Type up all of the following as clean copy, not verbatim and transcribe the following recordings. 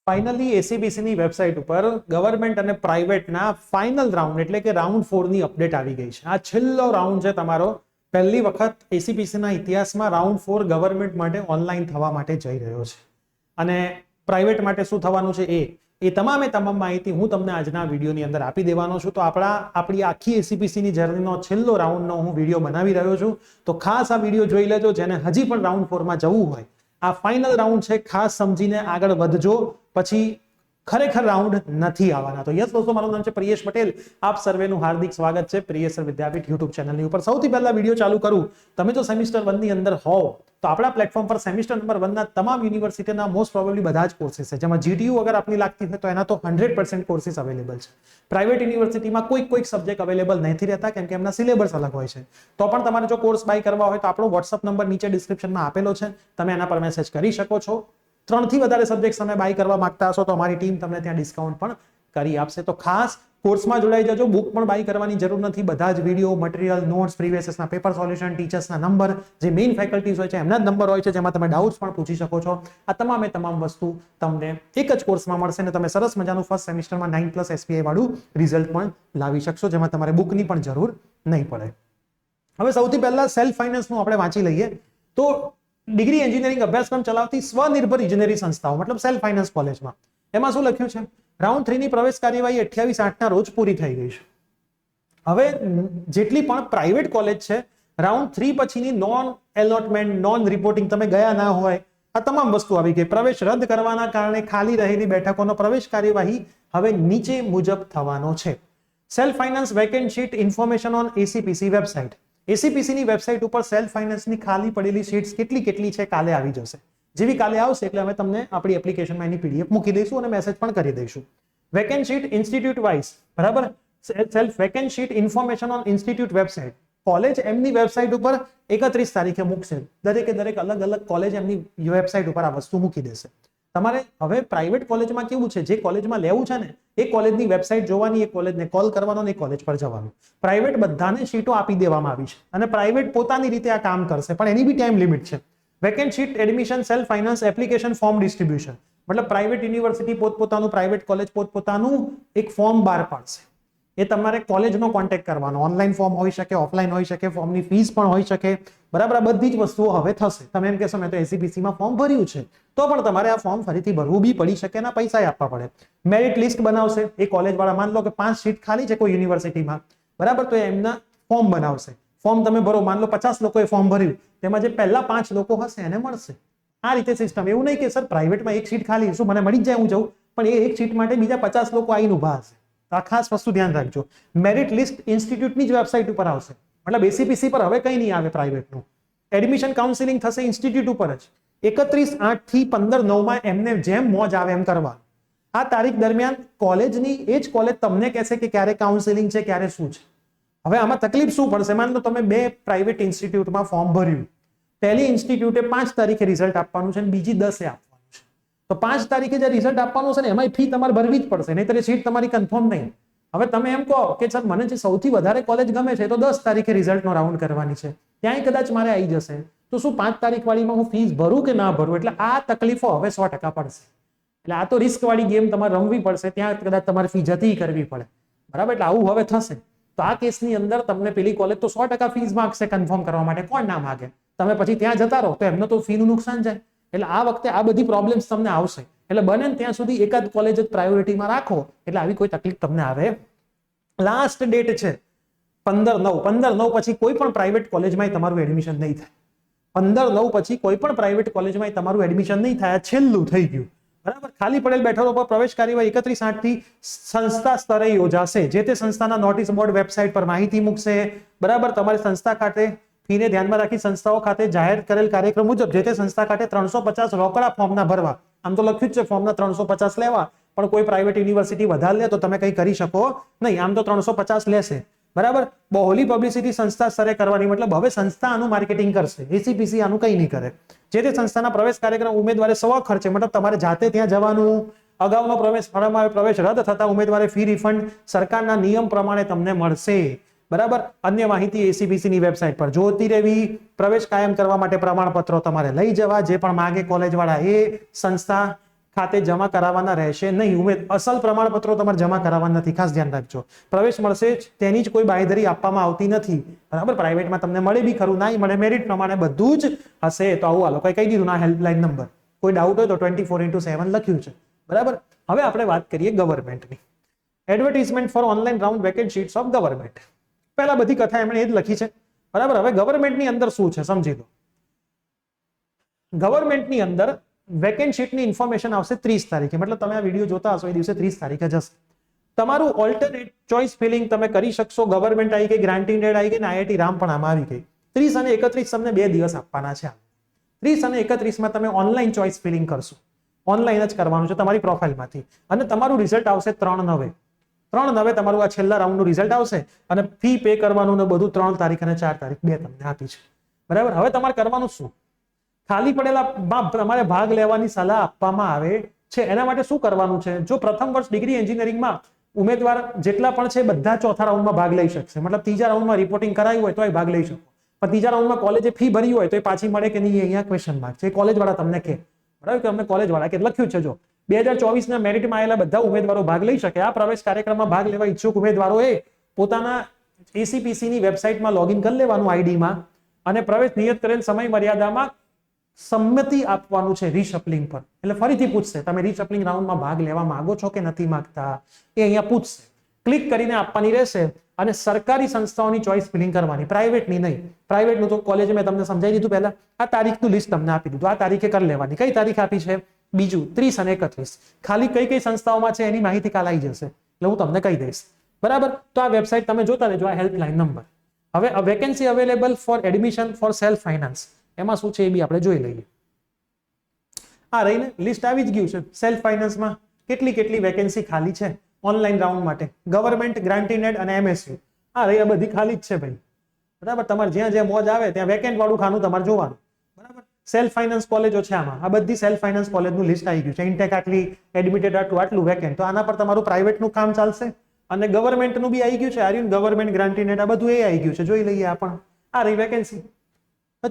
Finally SEBC ની website ઉપર government અને પ્રાઇવેટના ફાઇનલ રાઉન્ડ એટલે કે રાઉન્ડ 4 ની અપડેટ આવી ગઈ છે. આ છેલ્લો રાઉન્ડ છે તમારો. પહેલી વખત એસીબીસી ના ઇતિહાસમાં રાઉન્ડ 4 ગવર્મેન્ટ માટે ઓનલાઈન થવા માટે જઈ રહ્યો છે. અને પ્રાઇવેટ માટે શું થવાનું છે એ તમામ માહિતી હું તમને આજના વિડીયોની અંદર આપી દેવાનો છું. તો આપણી આખી એસીબીસી ની જર્નીનો છેલ્લો રાઉન્ડનો હું વિડીયો બનાવી રહ્યો છું. તો ખાસ આ વિડીયો જોઈ લેજો. જેને હજી પણ રાઉન્ડ 4 માં જવું હોય, આ ફાઇનલ રાઉન્ડ છે, ખાસ સમજીને આગળ વધજો. પછી ખરેખર રાઉન્ડ નથી આવવાના. તો યસ દોસ્તો, મારું નામ છે પ્રિયેશ પટેલ. આપ સર્વેનું હાર્દિક સ્વાગત છે પ્રિયેશ વિદ્યાપીઠ યુટ્યુબ ચેનલની ઉપર. સૌથી પહેલા વિડીયો ચાલુ કરું, તમે જો સેમિસ્ટર 1 ની અંદર હોવ તો આપણા પ્લેટફોર્મ પર સેમિસ્ટર નંબર 1 ના તમામ યુનિવર્સિટીના મોસ્ટ પ્રોબેબલી બધા જ કોર્સીસ છે. જેમાં જીટીયુ અગર આપની લાગતી હોય તો એના તો 100% કોર્સીસ અવેલેબલ છે. પ્રાઇવેટ યુનિવર્સિટીમાં કોઈક સબ્જેક્ટ અવેલેબલ નથી રહેતા, કેમ કે એમના સિલેબસ અલગ હોય છે. તો પણ તમારે જો કોર્સ બાય કરવા હોય તો આપણો વોટ્સઅપ નંબર નીચે ડિસ્ક્રિપ્શનમાં આપેલો છે, તમે એના પર મેસેજ કરી શકો છો. 3 થી વધારે સબ્જેક્ટ તમે બાય કરવા માંગતા હશો તો અમારી ટીમ તમને ત્યાં ડિસ્કાઉન્ટ પણ કરી આપશે. તો ખાસ કોર્સમાં જોડાઈ જજો. બુક પણ બાય કરવાની જરૂર નથી. બધા જ વિડીયો, મટીરિયલ, નોટ્સ, પ્રીવિયસ ના પેપર સોલ્યુશન, ટીચર્સના નંબર, જે મેઇન ફેકલ્ટીઝ હોય છે એમના જ નંબર હોય છે, જેમાં તમે ડાઉટ્સ પણ પૂછી શકો છો. આ તમામ વસ્તુ તમને એક જ કોર્સમાં મળશે ને તમે સરસ મજાનું ફર્સ્ટ સેમિસ્ટરમાં 9+ SPI વાળું રિઝલ્ટ પણ લાવી શકશો, જેમાં તમારે બુકની પણ જરૂર નહીં પડે. હવે સૌથી પહેલા સેલ્ફ ફાઇનાન્સનું આપણે વાંચી લઈએ. તો ડિગ્રી એન્જિનિયરિંગ અભ્યાસક્રમ ચલાવતી સ્વનિર્ભર ઇજનેરી સંસ્થાઓ મતલબ સેલ્ફ ફાઇનાન્સ કોલેજમાં એમાં શું લખ્યું છે? રાઉન્ડ 3 ની પ્રવેશ કાર્યવાહી 28/8 ના રોજ પૂરી થઈ ગઈ છે. હવે જેટલી પણ પ્રાઇવેટ કોલેજ છે, રાઉન્ડ 3 પછીની નોન એલોટમેન્ટ, નોન રિપોર્ટિંગ, તમે ગયા ના હોય, આ તમામ વસ્તુ આવી ગઈ. પ્રવેશ રદ કરવાના કારણે ખાલી રહેલી બેઠકોનો પ્રવેશ કાર્યવાહી હવે નીચે મુજબ થવાનો છે. Self finance vacant sheet information on ACPC website. ACPC ની વેબસાઇટ ઉપર સેલ્ફ ફાઇનાન્સની ખાલી પડેલી શીટ્સ કેટલી છે કાલે આવી જશે. જેવી કાલે આવશે એટલે અમે તમને આપણી એપ્લિકેશનમાં એની પીડીએફ મૂકી દઈશું અને મેસેજ પણ કરી દઈશું. વેકેન્ટ શીટ ઇન્સ્ટિટ્યૂટ વાઇઝ, બરાબર, self vacant sheet information on institute website. College એમની વેબસાઇટ ઉપર 31 તારીખે મૂકશે. દરેક અલગ કોલેજ એમની વેબસાઇટ ઉપર આ વસ્તુ મૂકી દેશે. તમારે હવે પ્રાઇવેટ કોલેજમાં કેવું છે, જે કોલેજમાં લેવું છે ને એ કોલેજની વેબસાઇટ જોવાની, એ કોલેજને કોલ કરવાનો ને એ કોલેજ પર જવાનું. પ્રાઇવેટ બધાને શીટો આપી દેવામાં આવી છે અને પ્રાઇવેટ પોતાની રીતે આ કામ કરશે, પણ એની બી ટાઈમ લિમિટ છે. Vacant sheet admission self finance application form distribution, મતલબ પ્રાઇવેટ યુનિવર્સિટી પોતપોતાનું, પ્રાઇવેટ કોલેજ પોતપોતાનું એક ફોર્મ બહાર પાડશે. એ તમારે કોલેજનો કોન્ટેક્ટ કરવાનો. ઓનલાઈન ફોર્મ હોઈ શકે, ઓફલાઈન હોઈ શકે, ફોર્મની ફીસ પણ હોઈ શકે, બરાબર. આ બધી જ વસ્તુઓ હવે થશે. તમે એમ કહેશો મેં તો એસીબીસીમાં ફોર્મ ભર્યું છે, તો પણ તમારે આ ફોર્મ ફરીથી ભરવું બી પડી શકે, એના પૈસા આપવા પડે. મેરિટ લિસ્ટ બનાવશે એ કોલેજ વાળા. માન લો કે 5 સીટ ખાલી છે કોઈ યુનિવર્સિટીમાં, બરાબર, તો એમના ફોર્મ બનાવશે. ફોર્મ તમે ભરો, માન લો 50 લોકોએ ફોર્મ ભર્યું, તેમાં જે પહેલા 5 લોકો હશે એને મળશે. આ રીતે સિસ્ટમ. એવું નહીં કે સર પ્રાઇવેટમાં 1 સીટ ખાલી, શું મને મળી જ જાય હું જઉં, પણ એ 1 સીટ માટે બીજા 50 લોકો આવીને ઉભા હશે. આ ખાસ વસ્તુ ધ્યાન રાખજો. મેરિટ લિસ્ટ ઇન્સ્ટિટ્યૂટની જ વેબસાઇટ ઉપર આવશે, મતલબ એસીપીસી પર હવે કંઈ નહીં આવે પ્રાઇવેટનું. એડમિશન કાઉન્સિલિંગ થશે ઇન્સ્ટિટ્યૂટ ઉપર જ. 31/8 થી 15/9 એમને જેમ મોજ આવે એમ કરવા. આ તારીખ દરમિયાન કોલેજની એ જ કોલેજ તમને કહેશે કે ક્યારે કાઉન્સિલિંગ છે, ક્યારે શું છે. હવે આમાં તકલીફ શું પડશે? માન લો તમે 2 પ્રાઇવેટ ઇન્સ્ટિટ્યૂટમાં ફોર્મ ભર્યું. પહેલી ઇન્સ્ટિટ્યૂટે 5 તારીખે રિઝલ્ટ આપવાનું છે અને બીજી 10 આપવાનું છે. તો 5 તારીખે જે રિઝલ્ટ આપવાનું છે ને એમાં ફી તમારે ભરવી જ પડશે, નહીંતર સીટ તમારી કન્ફર્મ નહીં. હવે તમે એમ કહો કે સર મને જે સૌથી વધારે કોલેજ ગમે છે તો 10 તારીખે રિઝલ્ટનો રાઉન્ડ કરવાની છે, ત્યાંય કદાચ મારે આવી જશે, તો શું 5 તારીખ વાળીમાં હું ફીસ ભરું કે ના ભરું? એટલે આ તકલીફો હવે 100% પડશે. એટલે આ તો રિસ્ક વાળી ગેમ તમારે રમવી પડશે. ત્યાં કદાચ તમારે ફી જતી કરવી પડે, બરાબર. એટલે આવું હવે થશે. તો આ કેસની અંદર તમને પેલી કોલેજ તો 100% ફીસ માંગશે કન્ફર્મ કરવા માટે. કોણ ના માગે? તમે પછી ત્યાં જતા રહો તો એમને તો ફીનું નુકસાન જાય. એટલે આ વખતે આ બધી પ્રોબ્લેમ્સ તમને આવશે. એટલે બને ને ત્યાં સુધી એકાદ કોલેજ જ પ્રાયોરિટીમાં રાખો, એટલે આવી કોઈ તકલીફ તમને આવે. લાસ્ટ ડેટ છે 15/9. 15/9 પછી કોઈ પણ પ્રાઇવેટ કોલેજમાં તમારું એડમિશન નહીં થાય. 15/9 પછી કોઈ પણ પ્રાઇવેટ કોલેજમાં તમારું એડમિશન નહીં થાય. છેલ્લું થઈ ગયું, બરાબર. ખાલી પડેલ બેઠકો પર પ્રવેશ કાર્યવાહી 31/8 થી સંસ્થા સ્તરે યોજાશે. જે તે સંસ્થાના નોટિસ બોર્ડ વેબસાઇટ પર માહિતી મૂકશે, બરાબર. તમારી સંસ્થા ખાતે ફીને ધ્યાનમાં રાખી સંસ્થાઓ ખાતે જાહેર કરેલ કાર્યક્રમ મુજબ જે તે સંસ્થા ખાતે 350 રોકડા ફોર્મના ભરવા. આમ તો લખ્યું જ છે ફોર્મના 350 લેવા, પણ કોઈ પ્રાઇવેટ યુનિવર્સિટી વધારે લે તો તમે કંઈ કરી શકો નહીં. આમ તો 350 લેશે, બરાબર. બહોળી પબ્લિસિટી સંસ્થા સ્તરે કરવાની, મતલબ હવે સંસ્થા આનું માર્કેટિંગ કરશે. એસીપીસી આનું કંઈ નહીં કરે. જે તે સંસ્થાના પ્રવેશ કાર્યક્રમ ઉમેદવારે સ્વખર્ચે, મતલબ તમારે જાતે ત્યાં જવાનું. અગાઉનો પ્રવેશ રદ થતા ઉમેદવારે ફી રિફંડ સરકારના નિયમ પ્રમાણે તમને મળશે, બરાબર. અન્ય માહિતી એસીબીસી ની વેબસાઇટ પર જોતી રહેવી. પ્રવેશ કાયમ કરવા માટે પ્રમાણપત્રો તમારે લઈ જવા. જે પણ માંગે કોલેજ વાળા એ સંસ્થા ખાતે જમા કરાવવાના રહેશે નહીં. અસલ પ્રમાણપત્રો તમારે જમા કરાવવાના નથી, ખાસ ધ્યાન રાખજો. પ્રવેશ મળશે તેની જ કોઈ બાંયધરી આપવામાં આવતી નથી, બરાબર. પ્રાઇવેટમાં તમને મળે બી ખરું, ના મળે, મેરિટ પ્રમાણે બધું જ હશે. તો આવું આ લોકોએ કહી દીધું ના હેલ્પલાઇન નંબર. કોઈ ડાઉટ હોય તો 24/7 લખ્યું છે, બરાબર. હવે આપણે વાત કરીએ ગવર્મેન્ટની. Advertisement for online round vacancies of government. પહેલા બધી કથા એમણે એ જ લખી છે, બરાબર. હવે ગવર્મેન્ટની અંદર શું છે સમજી લો. ગવર્મેન્ટની અંદર વેકેન્સીની ઇન્ફોર્મેશન આવશે 30 તારીખે, મતલબ તમે આ વિડીયો જોતા હશો એ દિવસે 30 તારીખે જશે. તમારું ઓલ્ટરનેટ ચોઇસ ફિલિંગ તમે કરી શકશો. ગવર્મેન્ટ આવી ગઈ, ગ્રાન્ટિંગ એડ આવી ગઈ, આઈઆઈટી રામ પણ આમાં આવી ગઈ. 30 અને 31 તમને 2 દિવસ આપવાના છે. 30 અને 31 માં તમે ઓનલાઈન ચોઇસ ફિલિંગ કરશો. ઓનલાઈન જ કરવાનું છે તમારી પ્રોફાઇલમાંથી, અને તમારું રિઝલ્ટ આવશે 3/9. 3/9 તમારું આ છેલ્લા રાઉન્ડનું રિઝલ્ટ આવશે, અને ફી પે કરવાનું ને બધું 3 તારીખ અને 4 તારીખ 2 તમને આપી છે, બરાબર. હવે તમારે કરવાનું શું? ખાલી પડેલા તમારે ભાગ લેવાની સલાહ આપવામાં આવે છે. એના માટે શું કરવાનું છે? જો પ્રથમ વર્ષ ડિગ્રી એન્જિનિયરિંગમાં ઉમેદવાર જેટલા પણ છે બધા ચોથા રાઉન્ડમાં ભાગ લઈ શકશે. મતલબ ત્રીજા રાઉન્ડમાં રિપોર્ટિંગ કરાયું હોય તો ભાગ લઈ શકો, પણ ત્રીજા રાઉન્ડમાં કોલેજે ફી ભરી હોય તો એ પાછી મળે કે નહીં, અહીંયા ક્વેશ્ચન માર્ક છે. કોલેજ વાળા તમને કહે, બરાબર, કે અમને કોલેજ વાળા કે લખ્યું છે જો 2024 ના મેરિટમાં આવેલા બધા ઉમેદવારો ભાગ લઈ શકે. આ પ્રવેશ કાર્યક્રમમાં ભાગ લેવા ઈચ્છુક ઉમેદવારોએ પોતાના એસીપીસી ની વેબસાઇટમાં લોગિન કરી લેવાનું આઈડીમાં, અને પ્રવેશ નિયત કરેલ સમય મર્યાદામાં સંમતિ આપવાનું છે રીશફલિંગ પર. એટલે ફરીથી પૂછશે તમે રીશફલિંગ રાઉન્ડમાં ભાગ લેવા માંગો છો કે નથી માંગતા, એ અહીંયા પૂછશે. ક્લિક કરીને આપવાની રહેશે, અને સરકારી સંસ્થાઓની ચોઇસ ફિલિંગ કરવાની, પ્રાઇવેટની નહીં. પ્રાઇવેટનું તો કોલેજ મેં તમને સમજાવી દીધું પહેલા. આ તારીખનું લિસ્ટ તમને આપી દીધું, આ તારીખે કરી લેવાની. કઈ તારીખ આપી છે? બીજું 30 અને 31. ખાલી કઈ કઈ સંસ્થાઓમાં છે એની માહિતી કાલ આવી જશે, એટલે હું તમને કહી દઈશ, બરાબર. તો આ વેબસાઇટ તમે જોતા રહેજો, આ હેલ્પલાઇન નંબર. હવે vacancy available four admission four self finance, એમાં શું છે એ બી આપણે જોઈ લઈએ. આ રહીને લિસ્ટ આવી જ ગયું છે. સેલ્ફ ફાઇનાન્સમાં કેટલી વેકેન્સી ખાલી છે ઓનલાઈન રાઉન્ડ માટે. ગવર્મેન્ટ, ગ્રાન્ટિંગ એડ અને એમએસયુ, આ રહી, આ બધી ખાલી જ છે ભાઈ, બરાબર. તમારે જ્યાં જ્યાં મોજ આવે ત્યાં વેકેન્ટ વાળું ખાનું તમારે જોવાનું, બરાબર. સેલ્ફ ફાઇનાન્સ કોલેજો છે આમાં, આ બધી સેલ્ફ ફાઇનાન્સ કોલેજનું લિસ્ટ આવી ગયું છે. ઇન્ટેક આટલી, એડમિટેડ આટલું વેકેન્ટ. તો આના પર તમારું પ્રાઇવેટનું કામ ચાલશે, અને ગવર્મેન્ટનું બી આવી ગયું છે. આર્યન ગવર્મેન્ટ, ગ્રાન્ટિંગ એડ, આ બધું એ આવી ગયું છે. જોઈ લઈએ આ પણ. આ રહી વેકેન્સી.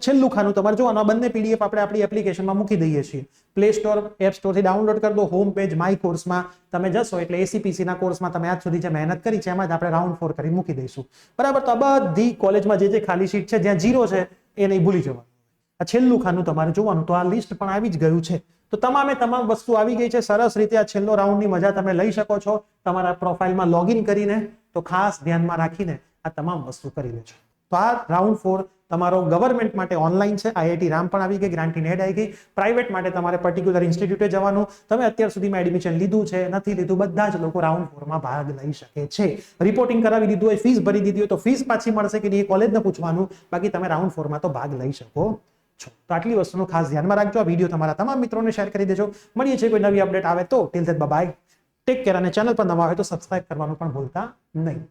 છેલ્લું ખાનું તમારે જોવાનું. આ બંને પીડીએફ આપણે આપણી એપ્લિકેશનમાં મૂકી દઈએ છીએ. પ્લે સ્ટોર, એપ સ્ટોરથી ડાઉનલોડ કરી દો. હોમ પેજ માય કોર્સમાં તમે જશો એટલે એસીપીસી ના કોર્સમાં તમે આજ સુધી જે મહેનત કરી છે એમાં જ આપણે રાઉન્ડ 4 કરી મૂકી દઈશું, બરાબર. તો આ બધી કોલેજમાં જે ખાલી સીટ છે, જ્યાં 0 છે એ નહીં ભૂલી જવાનું. આ છેલ્લું ખાનું તમારે જોવાનું. તો આ લિસ્ટ પણ આવી જ ગયું છે. તો તમામ વસ્તુ આવી ગઈ છે. સરસ રીતે આ છેલ્લો રાઉન્ડની મજા તમે લઈ શકો છો તમારા પ્રોફાઇલમાં લોગિન કરીને. તો ખાસ ધ્યાનમાં રાખીને આ તમામ વસ્તુ કરી લેજો. તો આ રાઉન્ડ 4 તમારો ગવર્મેન્ટ માટે ઓનલાઈન છે. આઈઆઈટી રામ પણ આવી ગઈ, ગ્રાન્ટિંગ એડ આવી ગઈ. પ્રાઇવેટ માટે તમારે પર્ટિક્યુલર ઇન્સ્ટિટ્યૂટે જવાનું. તમે અત્યાર સુધીમાં એડમિશન લીધું છે, નથી લીધું, બધા જ લોકો રાઉન્ડ 4 માં ભાગ લઈ શકે છે. રિપોર્ટિંગ કરાવી દીધું હોય, ફીસ ભરી દીધી હોય તો ફીસ પાછી મળશે કે નહીં એ કોલેજને પૂછવાનું. બાકી તમે રાઉન્ડ 4 માં તો ભાગ લઈ શકો છો. તો આટલી વસ્તુનું ખાસ ધ્યાનમાં રાખજો. આ વિડીયો તમારા તમામ મિત્રોને શેર કરી દેજો. મળીએ છીએ કોઈ નવી અપડેટ આવે તો. Till then by, take care. અને ચેનલ પર નવા હોય તો સબસ્ક્રાઇબ કરવાનું પણ ભૂલતા નહીં.